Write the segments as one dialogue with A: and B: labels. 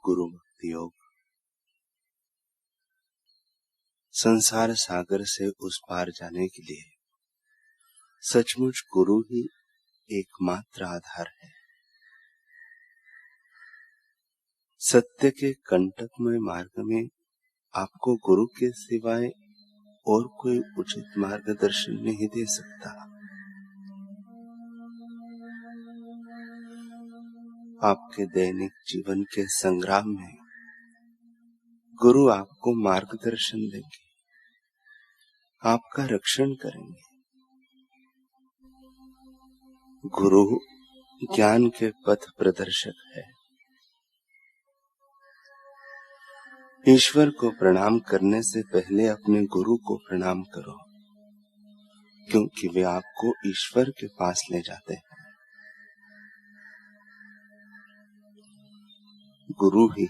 A: गुरु भक्ति योग। संसार सागर से उस पार जाने के लिए सचमुच गुरु ही एकमात्र आधार है। सत्य के कंटकमय मार्ग में आपको गुरु के सिवाय और कोई उचित मार्गदर्शन नहीं दे सकता। आपके दैनिक जीवन के संग्राम में गुरु आपको मार्गदर्शन देंगे, आपका रक्षण करेंगे। गुरु ज्ञान के पथ प्रदर्शक है। ईश्वर को प्रणाम करने से पहले अपने गुरु को प्रणाम करो, क्योंकि वे आपको ईश्वर के पास ले जाते हैं। गुरु ही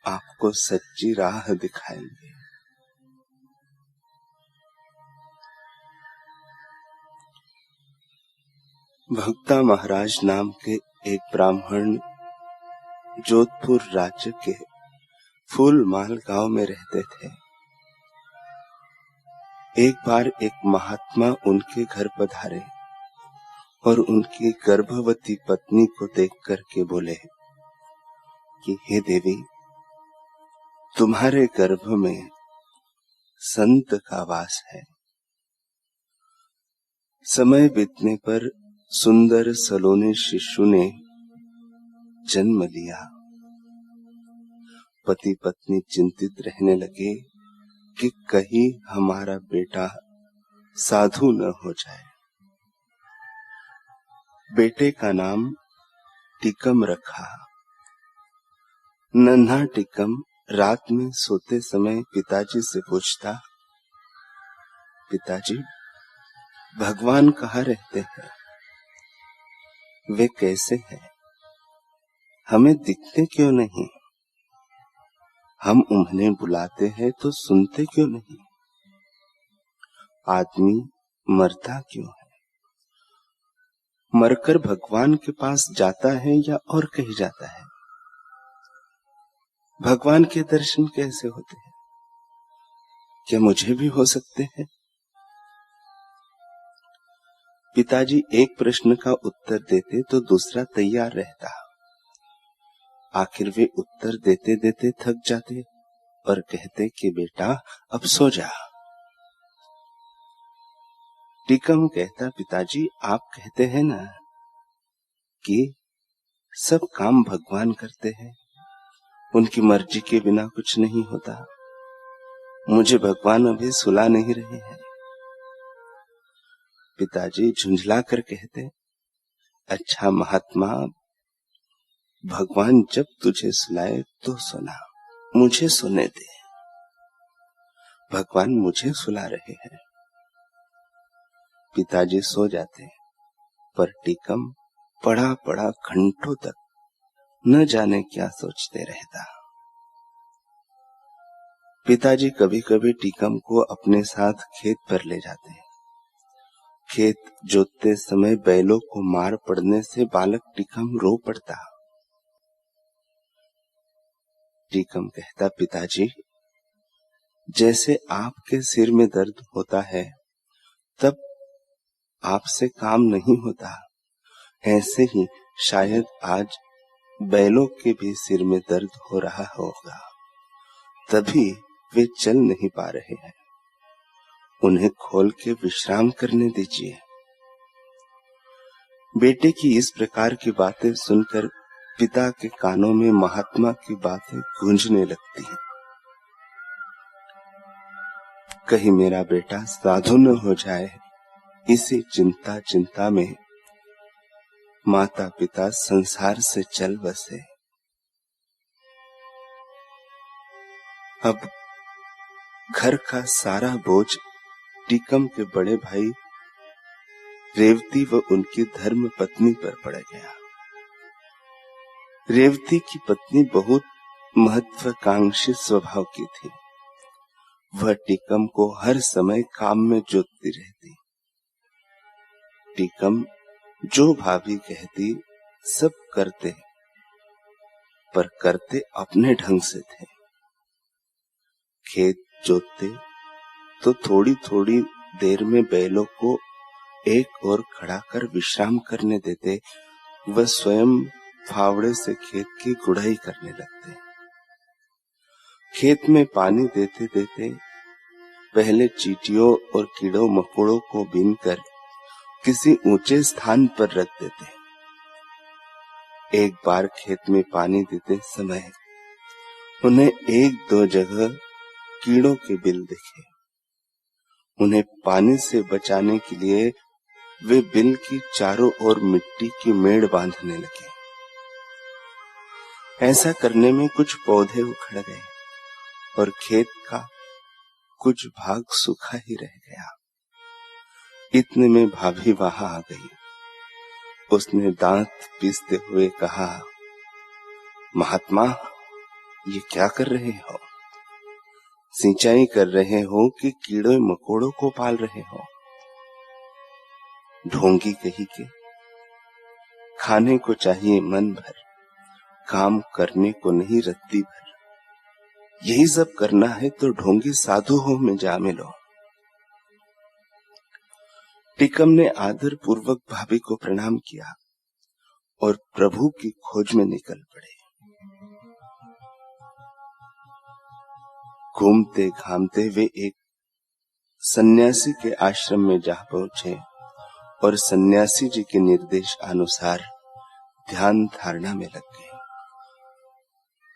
A: आपको सच्ची राह दिखाएंगे। भक्ता महाराज नाम के एक ब्राह्मण जोधपुर राज्य के फूलमाल गांव में रहते थे। एक बार एक महात्मा उनके घर पधारे और उनकी गर्भवती पत्नी को देख करके बोले कि हे देवी, तुम्हारे गर्भ में संत का वास है। समय बीतने पर सुंदर सलोने शिशु ने जन्म लिया। पति पत्नी चिंतित रहने लगे कि कहीं हमारा बेटा साधु न हो जाए। बेटे का नाम टिकम रखा। नन्हा टिकम रात में सोते समय पिताजी से पूछता, पिताजी, भगवान कहाँ रहते हैं? वे कैसे हैं? हमें दिखते क्यों नहीं? हम उन्हें बुलाते हैं तो सुनते क्यों नहीं? आदमी मरता क्यों है? मरकर भगवान के पास जाता है या और कहीं जाता है? भगवान के दर्शन कैसे होते हैं? क्या मुझे भी हो सकते हैं? पिताजी एक प्रश्न का उत्तर देते तो दूसरा तैयार रहता। आखिर वे उत्तर देते देते थक जाते और कहते कि बेटा अब सो जा। टिकम कहता, पिताजी आप कहते हैं ना कि सब काम भगवान करते हैं, उनकी मर्जी के बिना कुछ नहीं होता। मुझे भगवान अभी सुला नहीं रहे हैं। पिताजी झुंझला कर कहते, अच्छा महात्मा, भगवान जब तुझे सुलाए तो सुना, मुझे सुने दे। भगवान मुझे सुला रहे हैं। पिताजी सो जाते, पर टिकम पड़ा पड़ा घंटों तक न जाने क्या सोचते रहता। पिताजी कभी कभी टिकम को अपने साथ खेत पर ले जाते। खेत जोतते समय बैलों को मार पड़ने से बालक टिकम रो पड़ता। टिकम कहता, पिताजी जैसे आपके सिर में दर्द होता है तब आपसे काम नहीं होता, ऐसे ही शायद आज बैलों के भी सिर में दर्द हो रहा होगा, तभी वे चल नहीं पा रहे हैं। उन्हें खोल के विश्राम करने दीजिए। बेटे की इस प्रकार की बातें सुनकर पिता के कानों में महात्मा की बातें गूंजने लगती हैं। कहीं मेरा बेटा साधु न हो जाए, इसी चिंता में माता पिता संसार से चल बसे। अब घर का सारा बोझ टिकम के बड़े भाई रेवती व उनकी धर्म पत्नी पर पड़ गया। रेवती की पत्नी बहुत महत्वाकांक्षी स्वभाव की थी। वह टिकम को हर समय काम में जोतती रहती। टिकम जो भाभी कहती सब करते, पर करते अपने ढंग से थे। खेत जोतते तो थोड़ी थोड़ी देर में बैलों को एक और खड़ा कर विश्राम करने देते, वह स्वयं फावड़े से खेत की गुड़ाई करने लगते। खेत में पानी देते देते पहले चींटियों और कीड़ों मकोड़ों को बीनकर किसी ऊंचे स्थान पर रख देते। एक बार खेत में पानी देते समय उन्हें एक दो जगह कीड़ों के बिल दिखे। उन्हें पानी से बचाने के लिए वे बिल की चारों ओर मिट्टी की मेड़ बांधने लगे। ऐसा करने में कुछ पौधे उखड़ गए और खेत का कुछ भाग सूखा ही रह गया। इतने में भाभी वहां आ गई। उसने दांत पीसते हुए कहा, महात्मा, ये क्या कर रहे हो? सिंचाई कर रहे हो कि कीड़े मकोड़ों को पाल रहे हो? ढोंगी कही के, खाने को चाहिए मन भर, काम करने को नहीं रत्ती भर। यही सब करना है तो ढोंगी साधु हो में जा मिलो। टीकम ने आदर पूर्वक भाभी को प्रणाम किया और प्रभु की खोज में निकल पड़े। घूमते घामते वे एक सन्यासी के आश्रम में जा पहुंचे और सन्यासी जी के निर्देश अनुसार ध्यान धारणा में लग गए।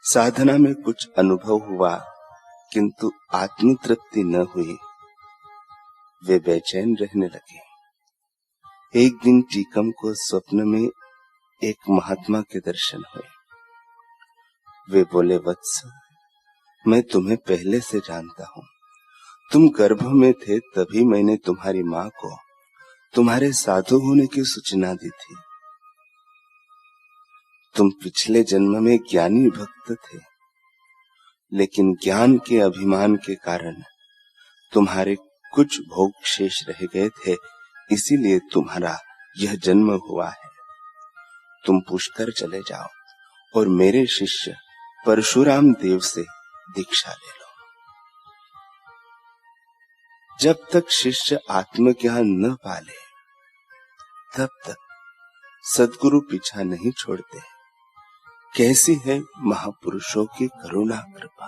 A: साधना में कुछ अनुभव हुआ किंतु आत्म तृप्ति न हुई। वे बेचैन रहने लगे। एक दिन टीकम को स्वप्न में एक महात्मा के दर्शन हुए। वे बोले, वत्स, मैं तुम्हें पहले से जानता हूं। तुम गर्भ में थे तभी मैंने तुम्हारी मां को तुम्हारे साधु होने की सूचना दी थी। तुम पिछले जन्म में ज्ञानी भक्त थे, लेकिन ज्ञान के अभिमान के कारण तुम्हारे कुछ भोग शेष रह गए थे, इसीलिए तुम्हारा यह जन्म हुआ है। तुम पुष्कर चले जाओ और मेरे शिष्य परशुराम देव से दीक्षा ले लो। जब तक शिष्य आत्मज्ञान न पाले तब तक सद्गुरु पीछा नहीं छोड़ते। कैसी है महापुरुषों की करुणा कृपा।